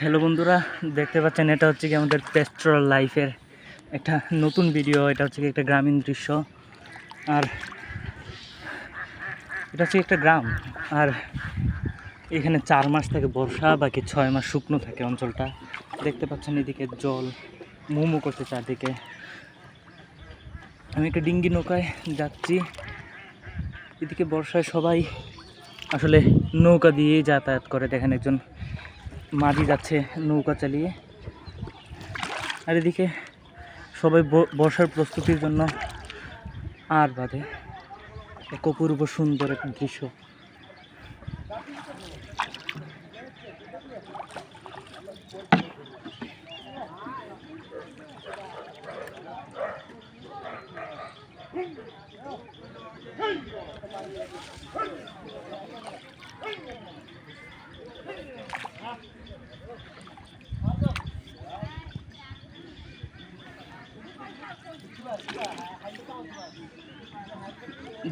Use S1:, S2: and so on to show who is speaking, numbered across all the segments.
S1: Hello বন্ধুরা, দেখতে পাচ্ছেন এটা হচ্ছে কি আমাদের পেস্ট্রল লাইফের একটা নতুন ভিডিও। এটা হচ্ছে কি একটা গ্রামীণ দৃশ্য। আর এটা হচ্ছে একটা গ্রাম। আর এখানে 4 মাস থাকে বর্ষা, বাকি 6 মাস শুকনো থাকে অঞ্চলটা। দেখতে পাচ্ছেন এদিকে জল মুমু করছে চারদিকে। আমি একটা ডিঙ্গি নৌকায় যাচ্ছি। এদিকে বর্ষায় সবাই আসলে নৌকা দিয়েই যাতায়াত করে। দেখেন একজন মাঝি যাচ্ছে নৌকা চালিয়ে। আর এদিকে সবাই বর্ষার প্রস্তুতির জন্য আর বাদে এক অপূর্ব সুন্দর এক দৃশ্য।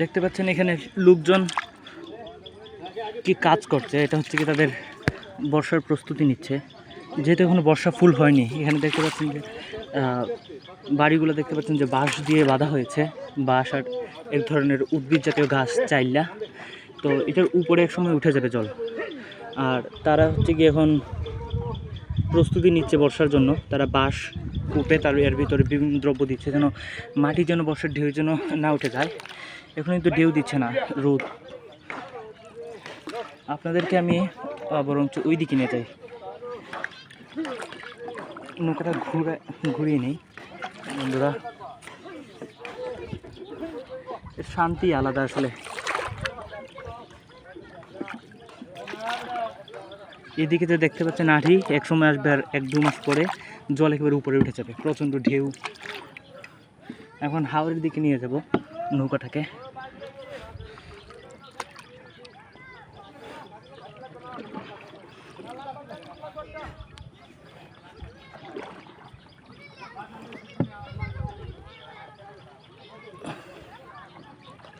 S1: দেখতে পাচ্ছেন এখানে লোকজন কি কাজ করছে। এটা হচ্ছে কি তাদের বর্ষার প্রস্তুতি নিচ্ছে, যেহেতু এখনো বর্ষা ফুল হয়নি। এখানে দেখতে পাচ্ছেন যে বাড়িগুলো দেখতে পাচ্ছেন যে বাঁশ দিয়ে বাঁধা হয়েছে। বাঁশ আর এক ধরনের উদ্ভিদ জাতীয় গাছ চাইলা, তো এটার উপরে এক সময় উঠে যাবে জল। আর তারা হচ্ছে কি এখন প্রস্তুতি নিচ্ছে বর্ষার জন্য। তারা বাঁশ কূপে তার এর ভিতরে বিভিন্ন দ্রব্য দিচ্ছে, যেন মাটি যেন বর্ষার ঢেউ যেন না উঠে যায়। এখন কিন্তু ঢেউ দিচ্ছে না, রোদ। আপনাদেরকে আমি বরঞ্চ ওই দিকে নিয়ে যাই, নৌকাটা ঘুরিয়ে নেই বন্ধুরা। এর শান্তি আলাদা আসলে। এদিকে যে দেখতে পাচ্ছেন আঠি এক সময় আসবে, আর 1-2 মাস পরে জল একেবারে উপরে উঠে যাবে, প্রচণ্ড ঢেউ। এখন হাওরের দিকে নিয়ে যাব নৌকাটাকে।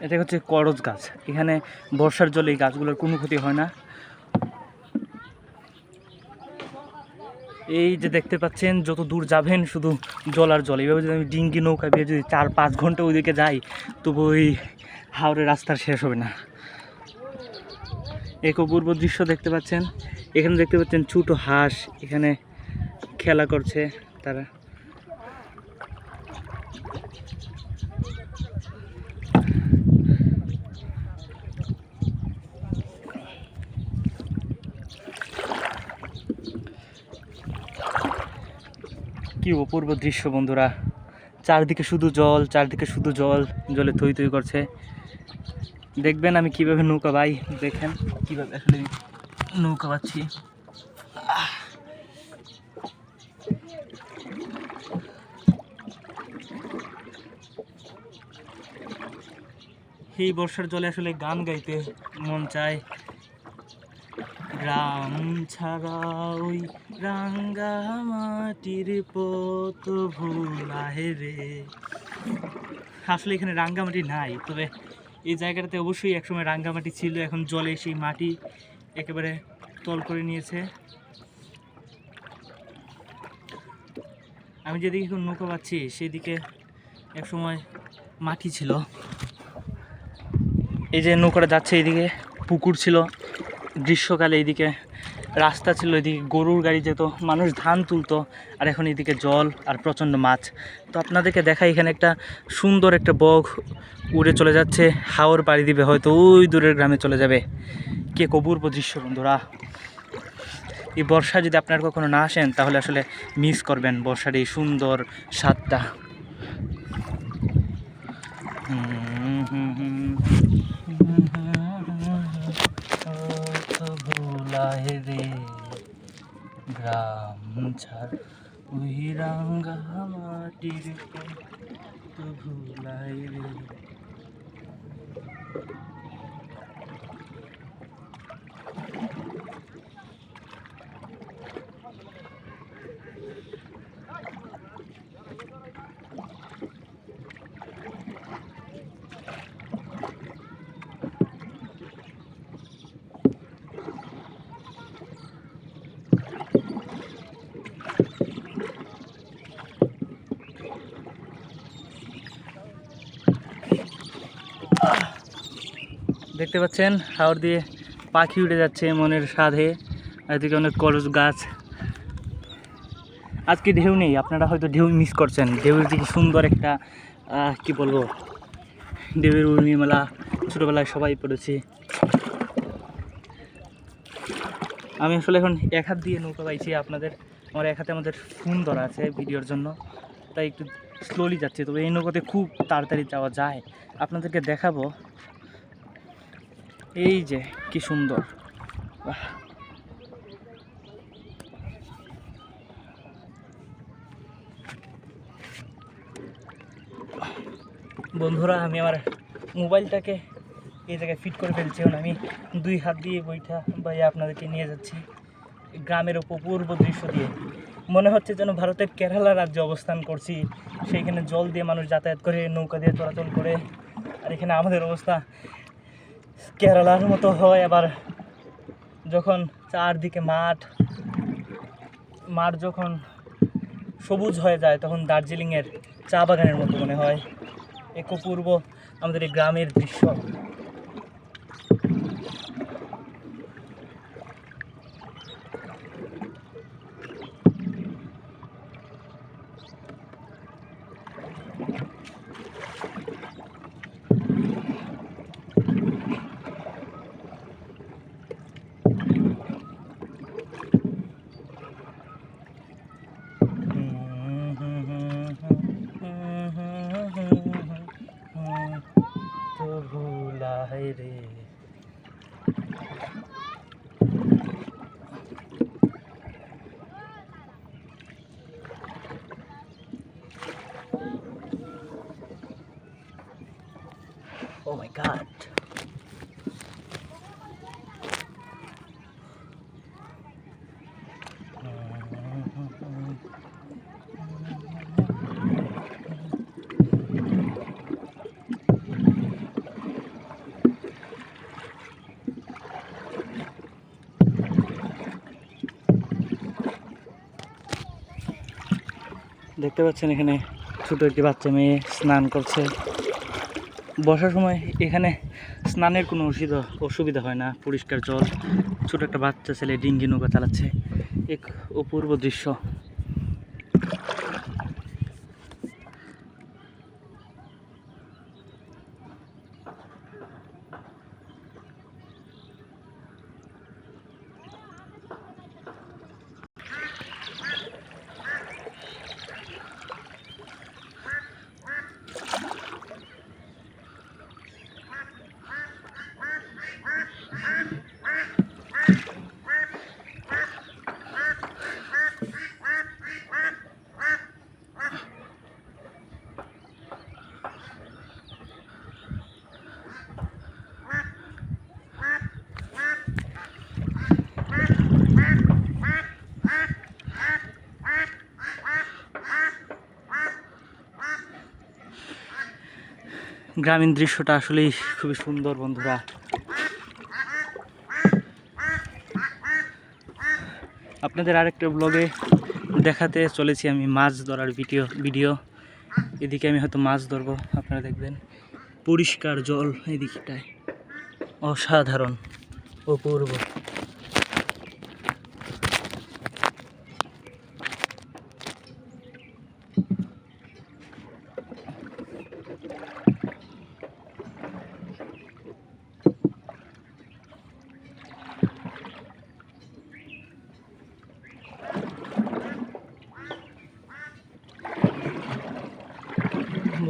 S1: এটা হচ্ছে করজ গাছ। এখানে বর্ষার জলে এই গাছগুলোর কোনো ক্ষতি হয় না। এই যে দেখতে পাচ্ছেন যত দূর যাবেন শুধু জল আর জল। এইভাবে যদি আমি ডিঙ্গি নৌকা দিয়ে যদি 4-5 ঘন্টা ওইদিকে যাই, তবু ওই হাওরের রাস্তার শেষ হবে না। এক অপূর্ব দৃশ্য দেখতে পাচ্ছেন। এখানে দেখতে পাচ্ছেন ছোট হাঁস এখানে খেলা করছে তারা। কি অপূর্ব দৃশ্য বন্ধুরা, চারদিকে শুধু জল, চারদিকে শুধু জল, জলে থই থই করছে। দেখবেন আমি কিভাবে নৌকা বাই, দেখেন কিভাবে আসলে নৌকা বাচ্ছি। এই বর্ষার জলে আসলে গান গাইতে মন চায়। গ্রাম ছাড়া ওই রাঙ্গা মাটির পথ ভুলায় রে। আসলে এখানে রাঙ্গামাটি নাই, তবে এই জায়গাটাতে অবশ্যই একসময় রাঙ্গামাটি ছিল। এখন জলে সেই মাটি একেবারে তল করে নিয়েছে। আমি যেদিকে এখন নৌকা পাচ্ছি সেদিকে একসময় মাটি ছিল। এই যে নৌকাটা যাচ্ছে, এইদিকে পুকুর ছিল গ্রীষ্মকালে, এইদিকে রাস্তা ছিল, এদিকে গরুর গাড়ি যেত, মানুষ ধান তুলতো। আর এখন এদিকে জল আর প্রচণ্ড মাছ। তো আপনাদেরকে দেখাই, এখানে একটা সুন্দর একটা বগ উড়ে চলে যাচ্ছে, হাওর পাড়ি দিবে, হয়তো ওই দূরের গ্রামে চলে যাবে। কে অপূর্ব দৃশ্য বন্ধুরা। এই বর্ষা যদি আপনারা কখনো না আসেন তাহলে আসলে মিস করবেন বর্ষার এই সুন্দর স্বাদটা। রে গ্রাম ছাড় ওই রাঙ্গা মাটির তো ভুলাই রে। দেখতে পাচ্ছেন হাওর দিয়ে পাখি উড়ে যাচ্ছে মনের সাধে। এদিকে অনেক কলস গাছ। আজকে ঢেউ নেই, আপনারা হয়তো ঢেউ মিস করছেন। ঢেউয়ের যে কি সুন্দর একটা কি বলবো, ঢেউয়ের উর্মিমেলা ছোটোবেলায় সবাই পড়েছি। আমি আসলে এখন এক হাত দিয়ে নৌকা পাইছি, আমার এক হাতে আমাদের ফোন ধরা আছে ভিডিওর জন্য, তাই একটু স্লোলি যাচ্ছে। তবে এই নৌকাতে খুব তাড়াতাড়ি যাওয়া যায়। আপনাদেরকে দেখাবো, এই যে কি সুন্দর। বন্ধুরা, আমি আমার মোবাইলটাকে এই জায়গায় ফিট করে ফেলছি। এখন আমি 2 হাত দিয়ে বইটা বাইরে আপনাদেরকে নিয়ে যাচ্ছি গ্রামের অপূর্ব দৃশ্য দিয়ে। মনে হচ্ছে যেন ভারতের কেরালা রাজ্যে অবস্থান করছি। সেইখানে জল দিয়ে মানুষ যাতায়াত করে, নৌকা দিয়ে চলাচল করে। আর এখানে আমাদের অবস্থা কেরালার মতো হয়। আবার যখন চারদিকে মাঠ যখন সবুজ হয়ে যায়, তখন দার্জিলিংয়ের চা বাগানের মতো মনে হয়। এক অপূর্ব আমাদের এই গ্রামের দৃশ্য। তো ভুলা है रे। Oh my God. দেখতে পাচ্ছেন এখানে ছোট একটি বাচ্চা মেয়ে স্নান করছে। বর্ষার সময় এখানে স্নানের কোনো অসুবিধা হয় না, পরিষ্কার জল। ছোট একটা বাচ্চা ছেলে ডিঙ্গি নৌকা চালাচ্ছে, এক অপূর্ব দৃশ্য। গ্রামীণ দৃশ্যটা আসলেই খুবই সুন্দর বন্ধুরা। আপনাদের আরেকটা ব্লগে দেখাতে চলেছি আমি মাছ ধরার ভিডিও। এদিকে আমি হয়তো মাছ ধরবো, আপনারা দেখবেন। পরিষ্কার জল এদিকটায়, অসাধারণ, অপূর্ব।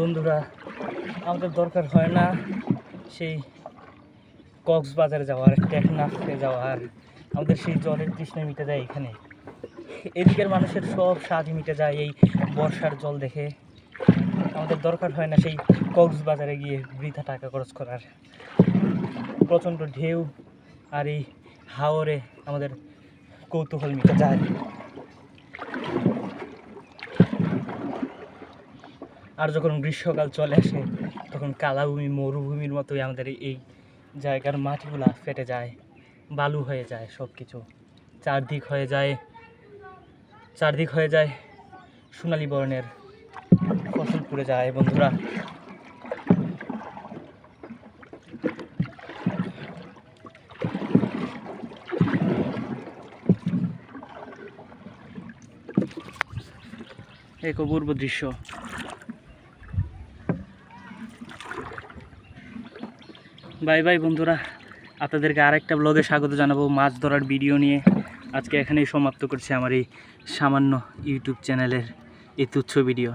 S1: বন্ধুরা, আমাদের দরকার হয় না সেই কক্সবাজারে যাওয়ার, টেকনাফে যাওয়ার। আমাদের সেই জলের তৃষ্ণা মিটে যায় এখানে। এদিকের মানুষের সব স্বাদ মিটে যায় এই বর্ষার জল দেখে। আমাদের দরকার হয় না সেই কক্সবাজারে গিয়ে বৃথা টাকা খরচ করার। প্রচণ্ড ঢেউ আর এই হাওরে আমাদের কৌতূহল মিটে যায়। আর যখন গ্রীষ্মকাল চলে আসে, তখন কালাভূমি, মরুভূমির মতোই আমাদের এই জায়গার মাটিগুলা ফেটে যায়, বালু হয়ে যায়, সব কিছু চারদিক হয়ে যায় সোনালী বর্ণের, ফসল পুড়ে যায় বন্ধুরা। এক অপূর্ব দৃশ্য। বাই বাই বন্ধুরা, আপনাদেরকে আরেকটা ব্লগে স্বাগত জানাবো মাছ ধরার ভিডিও নিয়ে। আজকে এখানেই সমাপ্ত করছি আমার এই সামান্য ইউটিউব চ্যানেলের এই তুচ্ছ ভিডিও।